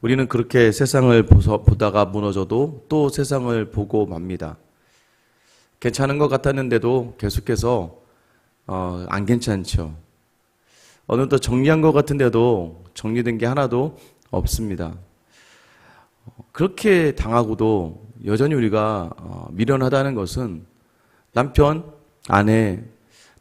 우리는 그렇게 세상을 보다가 무너져도 또 세상을 보고 맙니다. 괜찮은 것 같았는데도 계속해서 안 괜찮죠. 어느덧 정리한 것 같은데도 정리된 게 하나도 없습니다. 그렇게 당하고도 여전히 우리가 미련하다는 것은 남편, 아내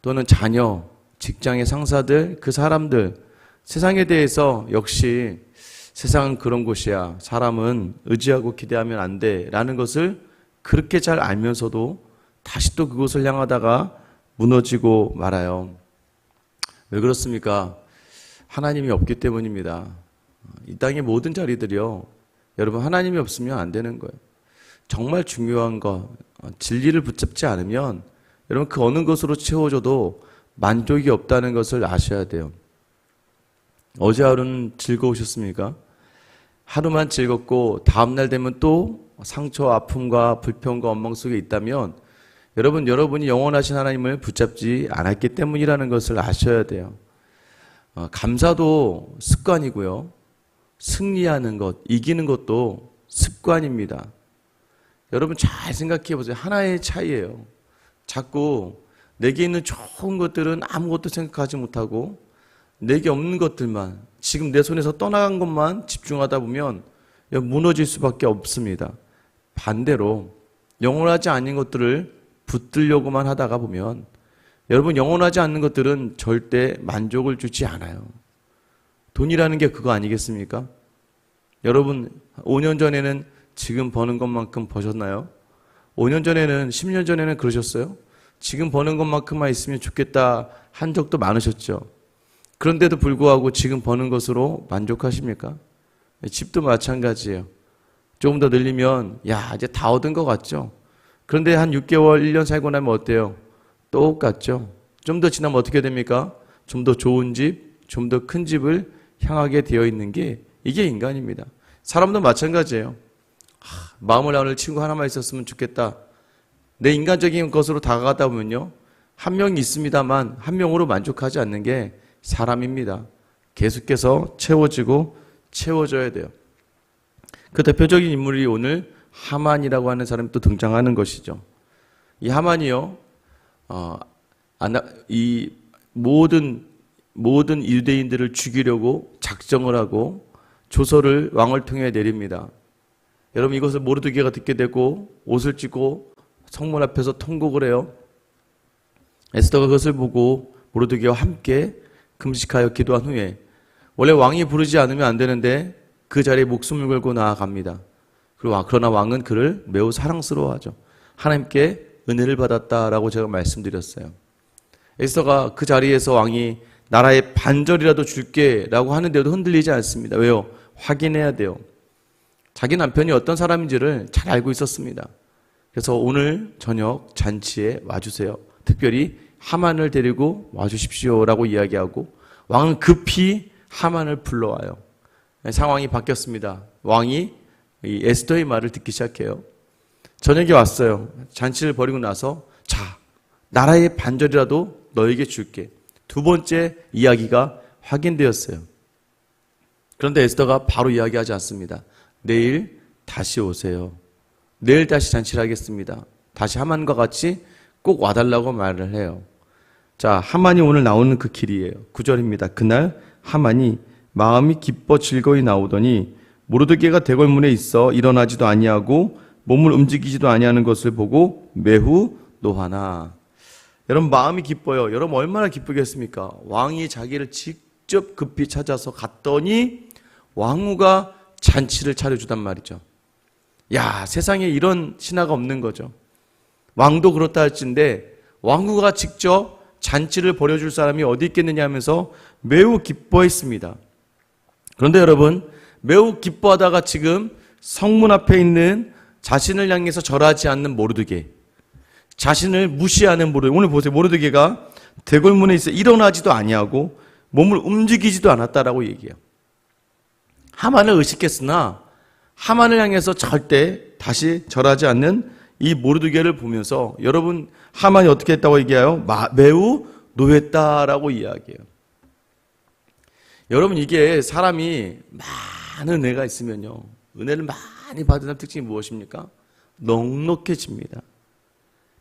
또는 자녀, 직장의 상사들, 그 사람들, 세상에 대해서 역시 세상은 그런 곳이야. 사람은 의지하고 기대하면 안 돼. 라는 것을 그렇게 잘 알면서도 다시 또 그곳을 향하다가 무너지고 말아요. 왜 그렇습니까? 하나님이 없기 때문입니다. 이 땅의 모든 자리들이요. 여러분, 하나님이 없으면 안 되는 거예요. 정말 중요한 거, 진리를 붙잡지 않으면 여러분 그 어느 것으로 채워줘도 만족이 없다는 것을 아셔야 돼요. 어제 하루는 즐거우셨습니까? 하루만 즐겁고 다음날 되면 또 상처, 아픔과 불평과 원망 속에 있다면 여러분이 영원하신 하나님을 붙잡지 않았기 때문이라는 것을 아셔야 돼요. 감사도 습관이고요. 승리하는 것, 이기는 것도 습관입니다. 여러분 잘 생각해 보세요. 하나의 차이예요. 자꾸 내게 있는 좋은 것들은 아무것도 생각하지 못하고 내게 없는 것들만, 지금 내 손에서 떠나간 것만 집중하다 보면 무너질 수밖에 없습니다. 반대로 영원하지 않은 것들을 붙들려고만 하다가 보면 여러분 영원하지 않는 것들은 절대 만족을 주지 않아요. 돈이라는 게 그거 아니겠습니까? 여러분 5년 전에는 지금 버는 것만큼 버셨나요? 5년 전에는 10년 전에는 그러셨어요? 지금 버는 것만큼만 있으면 좋겠다 한 적도 많으셨죠. 그런데도 불구하고 지금 버는 것으로 만족하십니까? 집도 마찬가지예요. 조금 더 늘리면 이제 다 얻은 것 같죠? 그런데 한 6개월, 1년 살고 나면 어때요? 똑같죠? 좀 더 지나면 어떻게 됩니까? 좀 더 좋은 집, 좀 더 큰 집을 향하게 되어 있는 게 이게 인간입니다. 사람도 마찬가지예요. 마음을 나눌 친구 하나만 있었으면 좋겠다. 내 인간적인 것으로 다가가다 보면요. 한 명이 있습니다만 한 명으로 만족하지 않는 게 사람입니다. 계속해서 채워지고 채워져야 돼요. 그 대표적인 인물이 오늘 하만이라고 하는 사람이 또 등장하는 것이죠. 이 하만이요. 이 모든 유대인들을 죽이려고 작정을 하고 조서를 왕을 통해 내립니다. 여러분 이것을 모르드게가 듣게 되고 옷을 찢고 성문 앞에서 통곡을 해요. 에스더가 그것을 보고 모르드게와 함께 금식하여 기도한 후에 원래 왕이 부르지 않으면 안 되는데 그 자리에 목숨을 걸고 나아갑니다. 그러나 왕은 그를 매우 사랑스러워하죠. 하나님께 은혜를 받았다라고 제가 말씀드렸어요. 에스더가 그 자리에서 왕이 나라의 반절이라도 줄게 라고 하는데도 흔들리지 않습니다. 왜요? 확인해야 돼요. 자기 남편이 어떤 사람인지를 잘 알고 있었습니다. 그래서 오늘 저녁 잔치에 와주세요. 특별히 하만을 데리고 와주십시오 라고 이야기하고 왕은 급히 하만을 불러와요. 상황이 바뀌었습니다. 왕이 이 에스더의 말을 듣기 시작해요. 저녁에 왔어요. 잔치를 벌이고 나서 자, 나라의 반절이라도 너에게 줄게. 두 번째 이야기가 확인되었어요. 그런데 에스더가 바로 이야기하지 않습니다. 내일 다시 오세요. 내일 다시 잔치를 하겠습니다. 다시 하만과 같이 꼭 와달라고 말을 해요. 자, 하만이 오늘 나오는 그 길이에요. 9절입니다. 그날 하만이 마음이 기뻐 즐거이 나오더니 모르드게가 대궐문에 있어 일어나지도 아니하고 몸을 움직이지도 아니하는 것을 보고 매우 노하나. 여러분 마음이 기뻐요. 여러분 얼마나 기쁘겠습니까? 왕이 자기를 직접 급히 찾아서 갔더니 왕후가 잔치를 차려주단 말이죠. 야, 세상에 이런 신하가 없는 거죠. 왕도 그렇다 할진데 왕후가 직접 잔치를 벌여줄 사람이 어디 있겠느냐 하면서 매우 기뻐했습니다. 그런데 여러분 매우 기뻐하다가 지금 성문 앞에 있는 자신을 향해서 절하지 않는 모르드게, 자신을 무시하는 모르드게. 오늘 보세요. 모르드게가 대궐문에 있어 일어나지도 아니하고 몸을 움직이지도 않았다라고 얘기해요. 하만을 의식했으나 하만을 향해서 절대 다시 절하지 않는 이 모르드게를 보면서 여러분 하만이 어떻게 했다고 얘기해요? 매우 노했다라고 이야기해요. 여러분 이게 사람이 많은 은혜가 있으면요, 은혜를 많이 받은 사람 특징이 무엇입니까? 넉넉해집니다.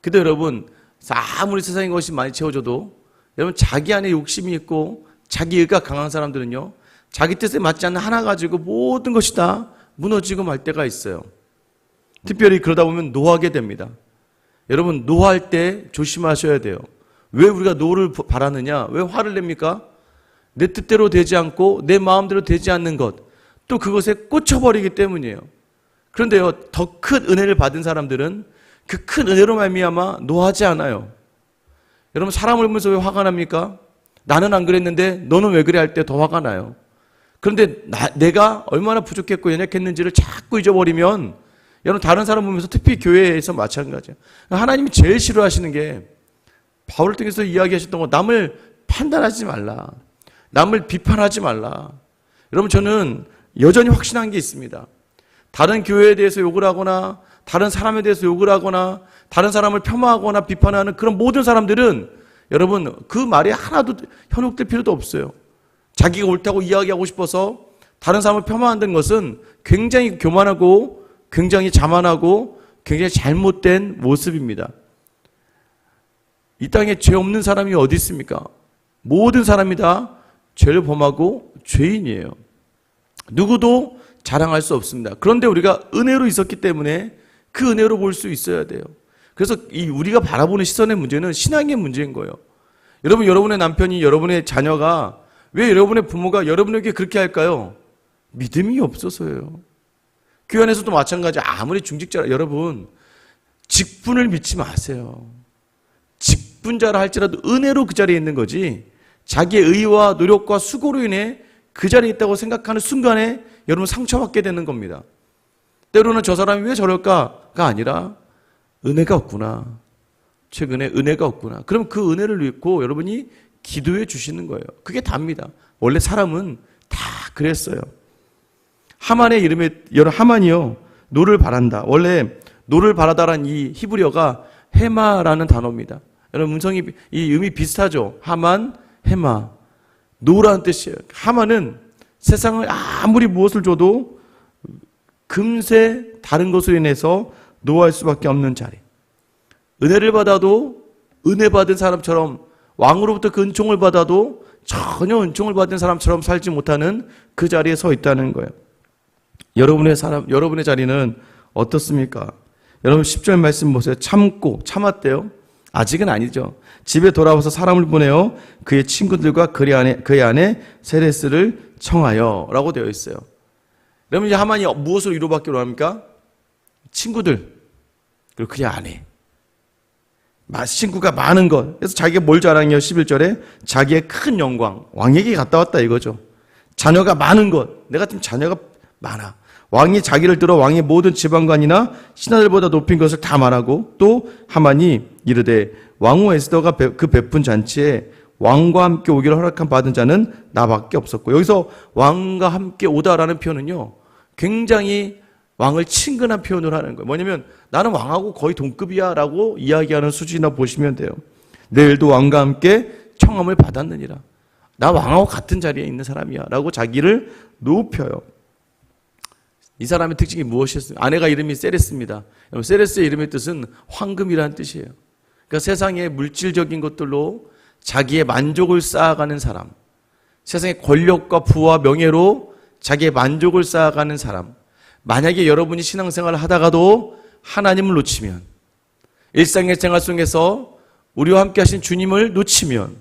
근데 여러분, 아무리 세상의 것이 많이 채워져도 여러분 자기 안에 욕심이 있고 자기 의가 강한 사람들은요, 자기 뜻에 맞지 않는 하나 가지고 모든 것이 다 무너지고 말 때가 있어요. 특별히 그러다 보면 노하게 됩니다. 여러분, 노할 때 조심하셔야 돼요. 왜 우리가 노를 바라느냐? 왜 화를 냅니까? 내 뜻대로 되지 않고 내 마음대로 되지 않는 것, 또 그것에 꽂혀버리기 때문이에요. 그런데요, 더 큰 은혜를 받은 사람들은 그 큰 은혜로 말미암아 노하지 않아요. 여러분, 사람을 보면서 왜 화가 납니까? 나는 안 그랬는데 너는 왜 그래 할 때 더 화가 나요. 그런데 내가 얼마나 부족했고 연약했는지를 자꾸 잊어버리면 여러분, 다른 사람 보면서 특히 교회에서 마찬가지예요. 하나님이 제일 싫어하시는 게 바울을 통해서 이야기하셨던 거, 남을 판단하지 말라, 남을 비판하지 말라. 여러분, 저는 여전히 확신한 게 있습니다. 다른 교회에 대해서 욕을 하거나 다른 사람에 대해서 욕을 하거나 다른 사람을 폄하하거나 비판하는 그런 모든 사람들은 여러분, 그 말에 하나도 현혹될 필요도 없어요. 자기가 옳다고 이야기하고 싶어서 다른 사람을 폄하한다는 것은 굉장히 교만하고 굉장히 자만하고 굉장히 잘못된 모습입니다. 이 땅에 죄 없는 사람이 어디 있습니까? 모든 사람이 다 죄를 범하고 죄인이에요. 누구도 자랑할 수 없습니다. 그런데 우리가 은혜로 있었기 때문에 그 은혜로 볼 수 있어야 돼요. 그래서 우리가 바라보는 시선의 문제는 신앙의 문제인 거예요. 여러분, 여러분의 남편이, 여러분의 자녀가, 왜 여러분의 부모가 여러분에게 그렇게 할까요? 믿음이 없어서예요. 교회 안에서도 마찬가지. 아무리 중직자라, 여러분, 직분을 믿지 마세요. 직분자라 할지라도 은혜로 그 자리에 있는 거지, 자기의 의와 노력과 수고로 인해 그 자리에 있다고 생각하는 순간에 여러분 상처받게 되는 겁니다. 때로는 저 사람이 왜 저럴까가 아니라 은혜가 없구나, 최근에 은혜가 없구나. 그럼 그 은혜를 믿고 여러분이 기도해 주시는 거예요. 그게 답니다. 원래 사람은 다 그랬어요. 하만의 이름에, 하만이요, 노를 바란다. 원래 노를 바라다란 이 히브리어가 헤마라는 단어입니다. 여러분, 음성이, 이 음이 비슷하죠. 하만, 헤마. 노라는 뜻이에요. 하만은 세상을 아무리 무엇을 줘도 금세 다른 것으로 인해서 노할 수밖에 없는 자리. 은혜를 받아도 은혜 받은 사람처럼, 왕으로부터 그 은총을 받아도 전혀 은총을 받은 사람처럼 살지 못하는 그 자리에 서 있다는 거예요. 여러분의 자리는 어떻습니까? 여러분 10절 말씀 보세요. 참았대요. 아직은 아니죠. 집에 돌아와서 사람을 보내어 그의 친구들과 그의 아내 세레스를 청하여 라고 되어 있어요. 그러면 이제 하만이 무엇으로 위로받기로 합니까? 친구들, 그리고 그의 아내. 친구가 많은 것. 그래서 자기가 뭘 자랑해요? 11절에 자기의 큰 영광, 왕에게 갔다 왔다 이거죠. 자녀가 많은 것. 내가 지금 자녀가 많아. 왕이 자기를 들어 왕의 모든 지방관이나 신하들보다 높인 것을 다 말하고, 또 하만이 이르되 왕후 에스더가 그 베푼 잔치에 왕과 함께 오기를 허락한 받은 자는 나밖에 없었고, 여기서 왕과 함께 오다라는 표현은요, 굉장히 왕을 친근한 표현을 하는 거예요. 뭐냐면 나는 왕하고 거의 동급이야 라고 이야기하는 수준이나 보시면 돼요. 내일도 왕과 함께 청함을 받았느니라. 나 왕하고 같은 자리에 있는 사람이야 라고 자기를 높여요. 이 사람의 특징이 무엇이었어요? 아내가 이름이 세레스입니다. 세레스의 이름의 뜻은 황금이라는 뜻이에요. 그러니까 세상의 물질적인 것들로 자기의 만족을 쌓아가는 사람, 세상의 권력과 부와 명예로 자기의 만족을 쌓아가는 사람. 만약에 여러분이 신앙생활을 하다가도 하나님을 놓치면, 일상의 생활 속에서 우리와 함께 하신 주님을 놓치면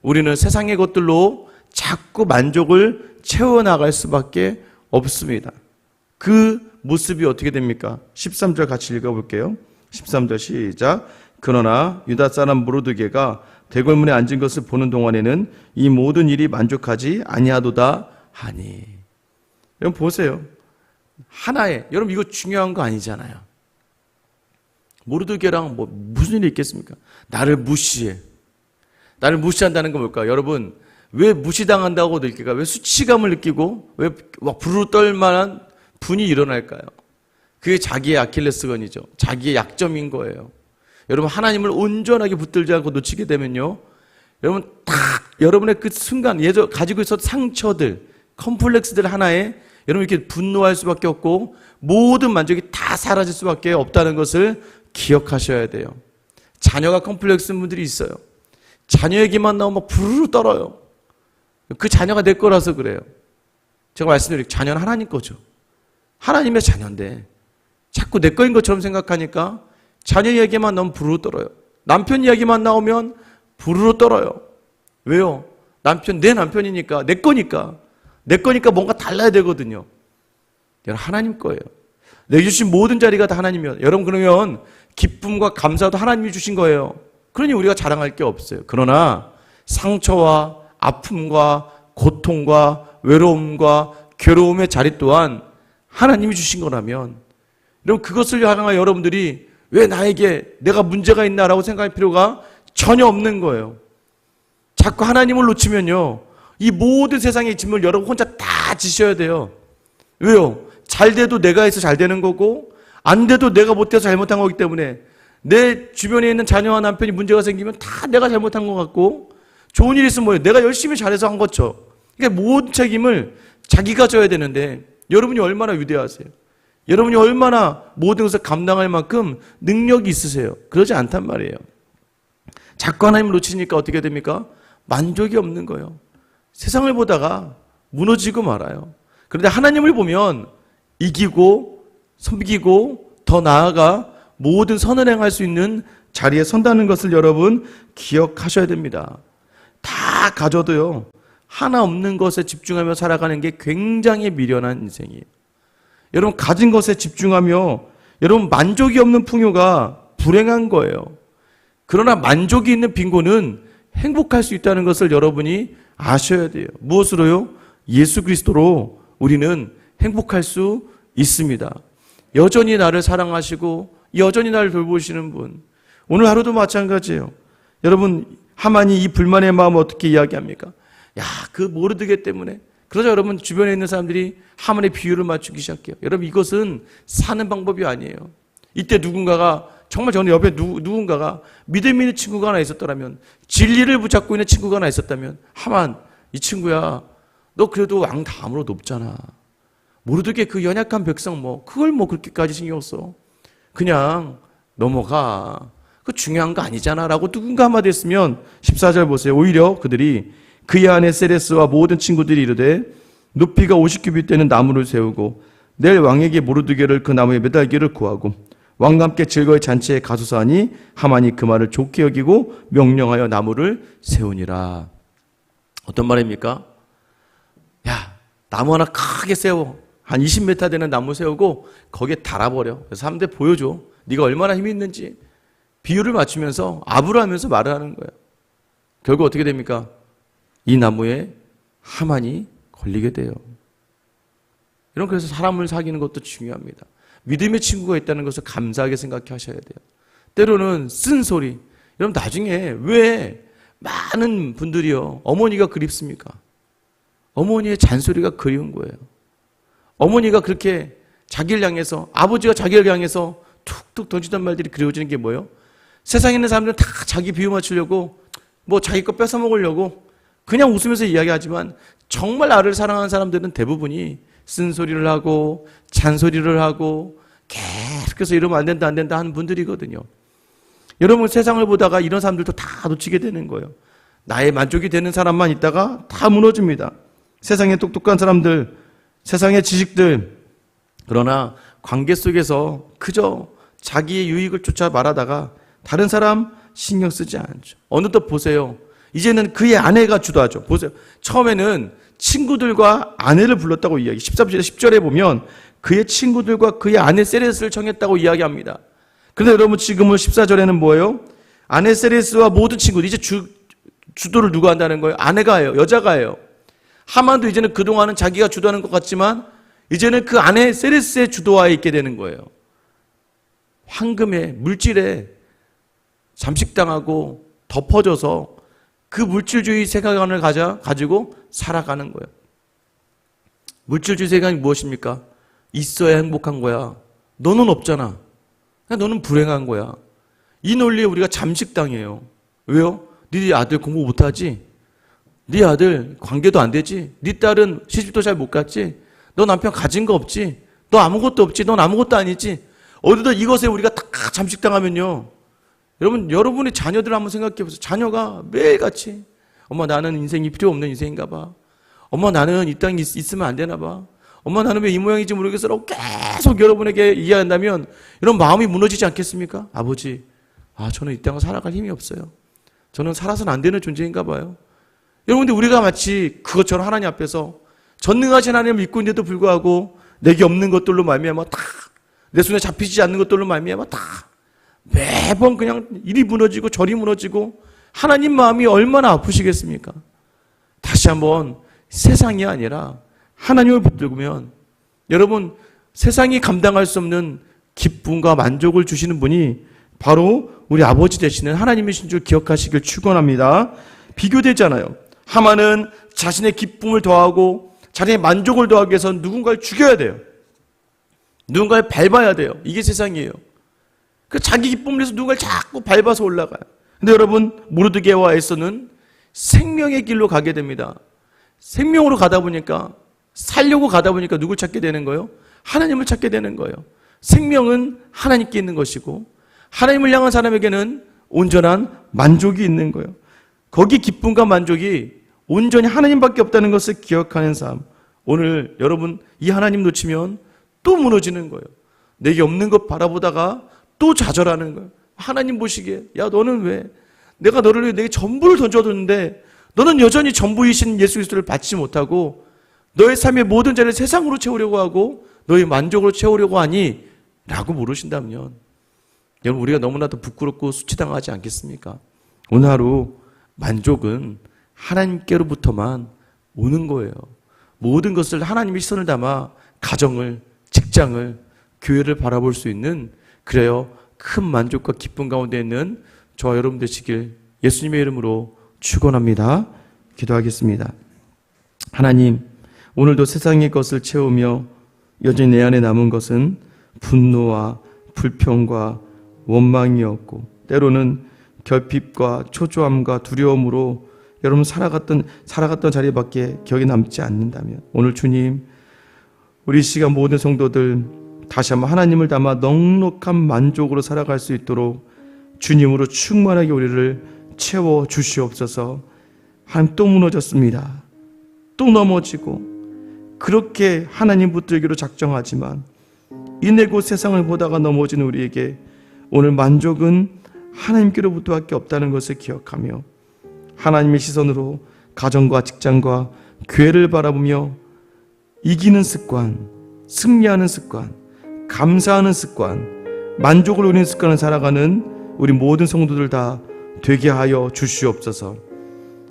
우리는 세상의 것들로 자꾸 만족을 채워나갈 수밖에 없습니다. 그 모습이 어떻게 됩니까? 13절 같이 읽어볼게요. 13절 시작. 그러나 유다 사람 모르드게가 대궐문에 앉은 것을 보는 동안에는 이 모든 일이 만족하지 아니하도다 하니. 여러분 보세요. 하나의, 여러분 이거 중요한 거 아니잖아요. 모르드게랑 무슨 일이 있겠습니까? 나를 무시해. 나를 무시한다는 건 뭘까요? 여러분, 왜 무시당한다고 느낄까요? 왜 수치감을 느끼고 왜 막 부르르 떨 만한 분이 일어날까요? 그게 자기의 아킬레스건이죠. 자기의 약점인 거예요. 여러분, 하나님을 온전하게 붙들지 않고 놓치게 되면요, 여러분 딱 여러분의 그 순간 가지고 있었던 상처들, 컴플렉스들 하나에 여러분 이렇게 분노할 수밖에 없고 모든 만족이 다 사라질 수밖에 없다는 것을 기억하셔야 돼요. 자녀가 컴플렉스 분들이 있어요. 자녀 얘기만 나오면 막 부르르 떨어요. 그 자녀가 내 거라서 그래요. 제가 말씀드린 자녀는 하나님 거죠. 하나님의 자녀인데 자꾸 내 거인 것처럼 생각하니까 자녀 얘기만 나오면 부르르 떨어요. 남편 이야기만 나오면 부르르 떨어요. 왜요? 내 남편이니까, 내 거니까 뭔가 달라야 되거든요. 여러분, 하나님 거예요. 내게 주신 모든 자리가 다 하나님이에요. 여러분, 그러면 기쁨과 감사도 하나님이 주신 거예요. 그러니 우리가 자랑할 게 없어요. 그러나 상처와 아픔과 고통과 외로움과 괴로움의 자리 또한 하나님이 주신 거라면, 여러분, 그것을 향하여 여러분들이 왜 나에게 내가 문제가 있나라고 생각할 필요가 전혀 없는 거예요. 자꾸 하나님을 놓치면요, 이 모든 세상의 짐을 여러분 혼자 다 지셔야 돼요. 왜요? 잘 돼도 내가 해서 잘 되는 거고, 안 돼도 내가 못해서 잘못한 거기 때문에 내 주변에 있는 자녀와 남편이 문제가 생기면 다 내가 잘못한 것 같고, 좋은 일이 있으면 뭐예요? 내가 열심히 잘해서 한 거죠. 그러니까 모든 책임을 자기가 져야 되는데, 여러분이 얼마나 위대하세요? 여러분이 얼마나 모든 것을 감당할 만큼 능력이 있으세요? 그러지 않단 말이에요. 자꾸 하나님을 놓치니까 어떻게 됩니까? 만족이 없는 거예요. 세상을 보다가 무너지고 말아요. 그런데 하나님을 보면 이기고 섬기고 더 나아가 모든 선을 행할 수 있는 자리에 선다는 것을 여러분 기억하셔야 됩니다. 다 가져도요, 하나 없는 것에 집중하며 살아가는 게 굉장히 미련한 인생이에요. 여러분, 가진 것에 집중하며 여러분 만족이 없는 풍요가 불행한 거예요. 그러나 만족이 있는 빈곤은 행복할 수 있다는 것을 여러분이 아셔야 돼요. 무엇으로요? 예수 그리스도로 우리는 행복할 수 있습니다. 여전히 나를 사랑하시고 여전히 나를 돌보시는 분, 오늘 하루도 마찬가지예요. 여러분, 하만이 이 불만의 마음을 어떻게 이야기합니까? 야, 그 모르드게 때문에. 그러자 여러분 주변에 있는 사람들이 하만의 비유를 맞추기 시작해요. 여러분, 이것은 사는 방법이 아니에요. 이때 누군가가, 정말 저는 옆에 누군가가 믿음 있는 친구가 하나 있었더라면, 진리를 붙잡고 있는 친구가 하나 있었다면, 하만, 이 친구야, 너 그래도 왕 다음으로 높잖아. 모르드게 그 연약한 백성 그걸 그렇게까지 신경 써. 그냥 넘어가. 그 중요한 거 아니잖아 라고 누군가 한마디 했으면, 14절 보세요. 오히려 그들이 그의 아내 세레스와 모든 친구들이 이르되 높이가 50규빗 되는 나무를 세우고 내일 왕에게 모르드게를 그 나무에 매달기를 구하고 왕과 함께 즐거이 잔치에 가소서 하니 하만이 그 말을 좋게 여기고 명령하여 나무를 세우니라. 어떤 말입니까? 야, 나무 하나 크게 세워. 한 20m 되는 나무 세우고 거기에 달아버려. 그래서 사람들 보여줘. 네가 얼마나 힘이 있는지. 비유를 맞추면서 아부를 하면서 말을 하는 거예요. 결국 어떻게 됩니까? 이 나무에 하만이 걸리게 돼요. 그래서 사람을 사귀는 것도 중요합니다. 믿음의 친구가 있다는 것을 감사하게 생각하셔야 돼요. 때로는 쓴소리. 여러분, 나중에 왜 많은 분들이요, 어머니가 그립습니까? 어머니의 잔소리가 그리운 거예요. 어머니가 그렇게 자기를 향해서, 아버지가 자기를 향해서 툭툭 던지던 말들이 그리워지는 게 뭐예요? 세상에 있는 사람들은 다 자기 비유 맞추려고, 자기 거 뺏어 먹으려고 그냥 웃으면서 이야기하지만, 정말 나를 사랑하는 사람들은 대부분이 쓴소리를 하고 잔소리를 하고 계속해서 이러면 안 된다 하는 분들이거든요. 여러분, 세상을 보다가 이런 사람들도 다 놓치게 되는 거예요. 나의 만족이 되는 사람만 있다가 다 무너집니다. 세상의 똑똑한 사람들, 세상의 지식들, 그러나 관계 속에서 그저 자기의 유익을 쫓아 말하다가 다른 사람 신경 쓰지 않죠. 어느덧 보세요. 이제는 그의 아내가 주도하죠. 보세요. 처음에는 친구들과 아내를 불렀다고 이야기. 10절에 보면 그의 친구들과 그의 아내 세레스를 청했다고 이야기합니다. 그런데 여러분, 지금은 14절에는 뭐예요? 아내 세레스와 모든 친구들, 이제 주도를 누가 한다는 거예요? 아내가 해요. 여자가 해요. 하만도 이제는 그동안은 자기가 주도하는 것 같지만 이제는 그 아내 세레스의 주도하에 있게 되는 거예요. 황금에, 물질에 잠식당하고 덮어져서 그 물질주의 세계관을 가지고 살아가는 거예요. 물질주의 세계관이 무엇입니까? 있어야 행복한 거야. 너는 없잖아. 너는 불행한 거야. 이 논리에 우리가 잠식당해요. 왜요? 네 아들 공부 못하지? 네 아들 관계도 안 되지? 네 딸은 시집도 잘 못 갔지? 너 남편 가진 거 없지? 너 아무것도 없지? 넌 아무것도 아니지? 어디다 이것에 우리가 다 잠식당하면요. 여러분의 자녀들 한번 생각해 보세요. 자녀가 매일같이 엄마 나는 인생이 필요 없는 인생인가 봐. 엄마 나는 이 땅에 있으면 안 되나 봐. 엄마 나는 왜 이 모양인지 모르겠어라고 계속 여러분에게 이해한다면 이런 마음이 무너지지 않겠습니까? 아버지, 저는 이 땅을 살아갈 힘이 없어요. 저는 살아서는 안 되는 존재인가 봐요. 여러분들 우리가 마치 그것처럼 하나님 앞에서 전능하신 하나님을 믿고 있는데도 불구하고 내게 없는 것들로 말미암아 다 내 손에 잡히지 않는 것들로 말미암아 다 매번 그냥 이리 무너지고 저리 무너지고 하나님 마음이 얼마나 아프시겠습니까? 다시 한번 세상이 아니라 하나님을 붙들면 여러분 세상이 감당할 수 없는 기쁨과 만족을 주시는 분이 바로 우리 아버지 되시는 하나님이신 줄 기억하시길 축원합니다. 비교되잖아요. 하만은 자신의 기쁨을 더하고 자신의 만족을 더하기 위해서 누군가를 죽여야 돼요. 누군가를 밟아야 돼요. 이게 세상이에요. 그 자기 기쁨을 위해서 누군가를 자꾸 밟아서 올라가요. 근데 여러분 모르드게와 에서는 생명의 길로 가게 됩니다. 생명으로 가다 보니까 살려고 가다 보니까 누굴 찾게 되는 거예요? 하나님을 찾게 되는 거예요. 생명은 하나님께 있는 것이고 하나님을 향한 사람에게는 온전한 만족이 있는 거예요. 거기 기쁨과 만족이 온전히 하나님밖에 없다는 것을 기억하는 삶. 오늘 여러분 이 하나님 놓치면 또 무너지는 거예요. 내게 없는 것 바라보다가 또 좌절하는 거예요. 하나님 보시기에 야 너는 왜 내가 너를 위해 내게 전부를 던져뒀는데 너는 여전히 전부이신 예수 그리스도를 받지 못하고 너의 삶의 모든 자리를 세상으로 채우려고 하고 너의 만족으로 채우려고 하니? 라고 물으신다면 여러분 우리가 너무나도 부끄럽고 수치당하지 않겠습니까? 오늘 하루 만족은 하나님께로부터만 오는 거예요. 모든 것을 하나님의 시선을 담아 가정을, 직장을, 교회를 바라볼 수 있는 그래요 큰 만족과 기쁨 가운데 있는 저와 여러분 되시길 예수님의 이름으로 축원합니다. 기도하겠습니다. 하나님, 오늘도 세상의 것을 채우며 여전히 내 안에 남은 것은 분노와 불평과 원망이었고 때로는 결핍과 초조함과 두려움으로 여러분 살아갔던 자리밖에 기억에 남지 않는다면 오늘 주님 우리 시간 모든 성도들 다시 한번 하나님을 담아 넉넉한 만족으로 살아갈 수 있도록 주님으로 충만하게 우리를 채워 주시옵소서. 하나님 또 무너졌습니다. 또 넘어지고 그렇게 하나님 붙들기로 작정하지만 이내 곧 세상을 보다가 넘어진 우리에게 오늘 만족은 하나님께로부터밖에 없다는 것을 기억하며 하나님의 시선으로 가정과 직장과 교회를 바라보며 이기는 습관, 승리하는 습관, 감사하는 습관, 만족을 누리는 습관을 살아가는 우리 모든 성도들 다 되게 하여 주시옵소서.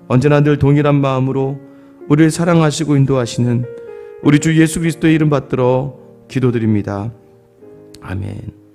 언제나 늘 동일한 마음으로 우리를 사랑하시고 인도하시는 우리 주 예수 그리스도의 이름 받들어 기도드립니다. 아멘.